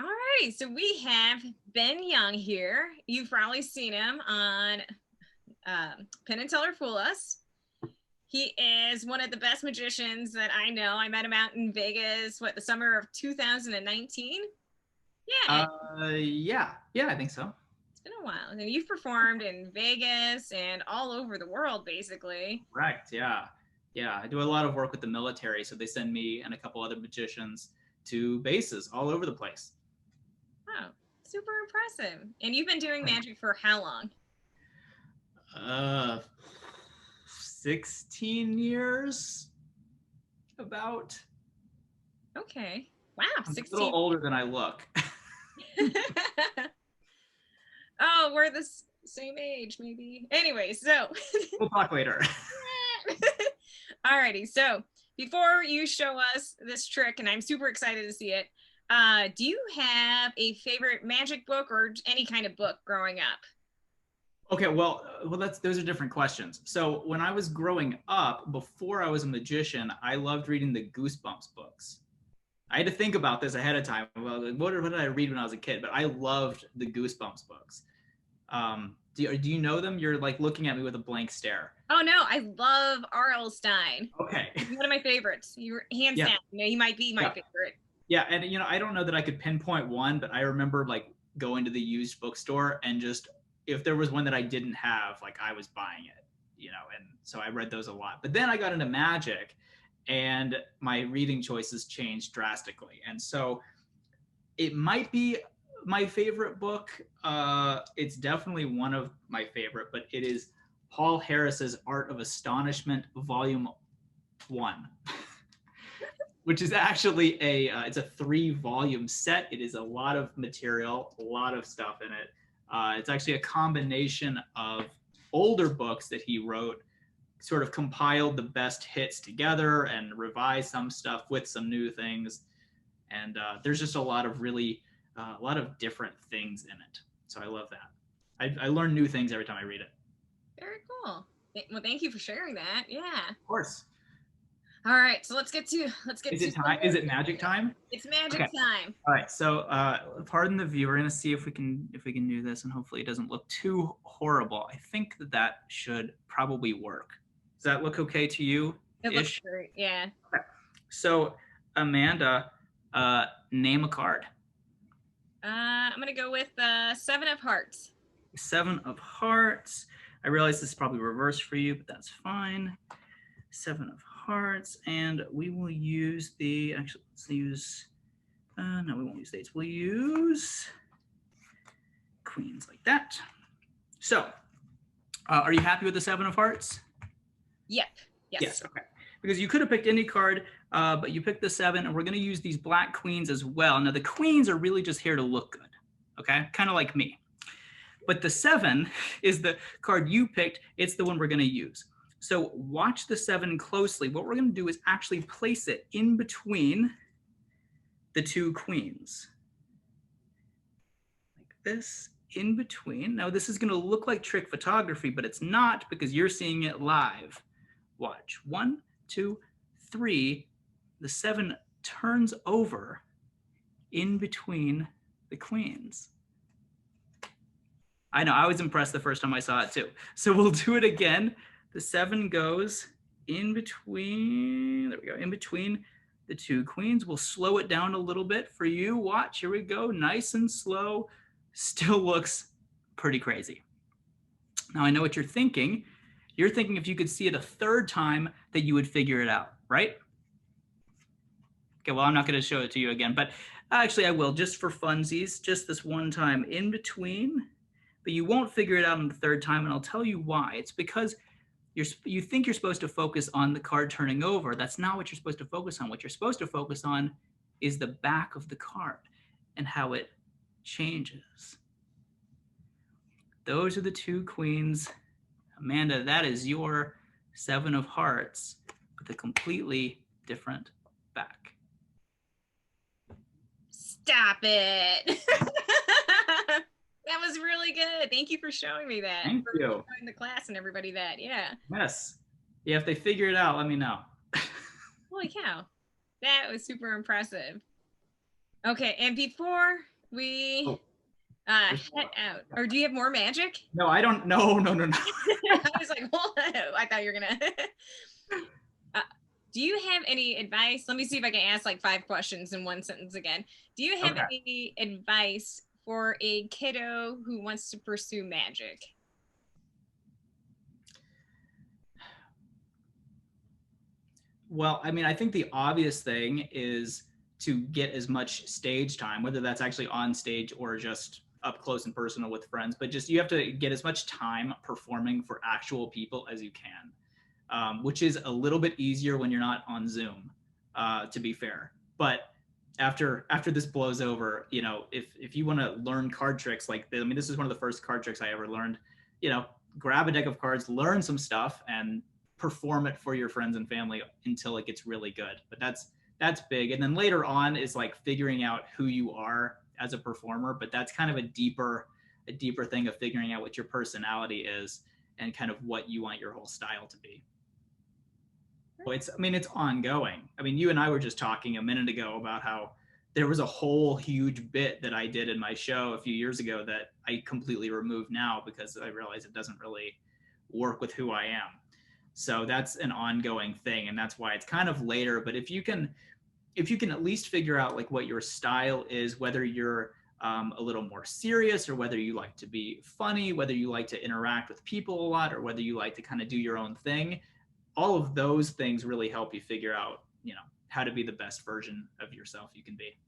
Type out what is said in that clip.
All right, so we have Ben Young here. You've probably seen him on Penn and Teller Fool Us. He is one of the best magicians that I know. I met him out in Vegas, the summer of 2019? Yeah, Yeah, I think so. it's been a while. And you've performed in Vegas and all over the world, basically. Correct. Yeah. I do a lot of work with the military, so they send me and a couple other magicians to bases all over the place. Wow, super impressive. And you've been doing magic for how long? Uh, 16 years, about. Okay. Wow, I'm a little 16. older than I look. Oh, we're the same age, maybe. Anyway, so. We'll talk later. Alrighty, so before you show us this trick, and I'm super excited to see it, do you have a favorite magic book or any kind of book growing up? Okay, well, those are different questions. So when I was growing up, before I was a magician, I loved reading the Goosebumps books. I had to think about this ahead of time. Well, what did I read when I was a kid? But I loved the Goosebumps books. Do you know them? You're like looking at me with a blank stare. Oh no, I love R.L. Stein. Okay. He's one of my favorites. You're hands Yeah. down. He might be my Yeah. favorite. Yeah. And, I don't know that I could pinpoint one, but I remember like going to the used bookstore and just, if there was one that I didn't have, like I was buying it, and so I read those a lot. But then I got into magic and my reading choices changed drastically. And so it might be my favorite book. It's definitely one of my favorite, but it is Paul Harris's Art of Astonishment, Volume 1, which is actually it's a 3-volume set. It is a lot of material, a lot of stuff in it. It's actually a combination of older books that he wrote, sort of compiled the best hits together and revised some stuff with some new things. And there's just a lot of different things in it. So I love that. I learn new things every time I read it. Very cool. Well, thank you for sharing that. Yeah. Of course. All right, so let's get to Is it time? Is it magic time? It's magic Okay. time. All right. So, pardon the view. We're gonna see if we can do this, and hopefully it doesn't look too horrible. I think that should probably work. Does that look okay to you? It looks great. Yeah. Okay. So, Amanda, name a card. I'm gonna go with Seven of Hearts. 7 of Hearts. I realize this is probably reversed for you, but that's fine. 7 of Hearts, and we will use actually, let's use, no, we won't use dates. We'll use queens like that. So, are you happy with the 7 of Hearts? Yep. Yes, okay. Because you could have picked any card, but you picked the 7, and we're going to use these black queens as well. Now, the queens are really just here to look good, okay? Kind of like me. But the 7 is the card you picked. It's the one we're going to use. So watch the 7 closely. What we're going to do is actually place it in between the 2 queens. Like this, in between. Now, this is going to look like trick photography, but it's not because you're seeing it live. Watch. 1, 2, 3. The 7 turns over in between the queens. I know, I was impressed the first time I saw it too. So we'll do it again. The 7 goes in between, there we go, in between the 2 queens. We'll slow it down a little bit for you. Watch, here we go, nice and slow. Still looks pretty crazy. Now I know what you're thinking. You're thinking if you could see it a 3rd time that you would figure it out, right? Okay, well, I'm not gonna show it to you again, but actually I will, just for funsies, just this one time in between. But you won't figure it out on the 3rd time, and I'll tell you why. It's because you think you're supposed to focus on the card turning over. That's not what you're supposed to focus on. What you're supposed to focus on is the back of the card and how it changes. Those are the 2 queens. Amanda, that is your 7 of Hearts with a completely different back. Stop it. That was really good. Thank you for showing me that. Thank you. Showing the class and everybody that. Yeah. Yes. Yeah, if they figure it out, let me know. Holy cow. That was super impressive. Okay, and before we Oh, head out. Or do you have more magic? no, I don't. No, no, no, no. I was like, well, I thought you were gonna. uh, do you have any advice? Let me see if I can ask like 5 questions in one sentence again. Do you have Okay. any advice for a kiddo who wants to pursue magic? Well, I mean, I think the obvious thing is to get as much stage time, whether that's actually on stage or just up close and personal with friends, but just you have to get as much time performing for actual people as you can, which is a little bit easier when you're not on Zoom, to be fair. But after this blows over, you know, if you want to learn card tricks like this, I mean, this is one of the first card tricks I ever learned. You know, grab a deck of cards, learn some stuff, and perform it for your friends and family until it gets really good. But that's big. And then later on is like figuring out who you are as a performer, but that's kind of a deeper thing of figuring out what your personality is and kind of what you want your whole style to be. So it's, I mean, it's ongoing. I mean, you and I were just talking a minute ago about how there was a whole huge bit that I did in my show a few years ago that I completely removed now because I realize it doesn't really work with who I am. So that's an ongoing thing, and that's why it's kind of later. But if you can at least figure out like what your style is, whether you're a little more serious or whether you like to be funny, whether you like to interact with people a lot, or whether you like to kind of do your own thing, all of those things really help you figure out, you know, how to be the best version of yourself you can be.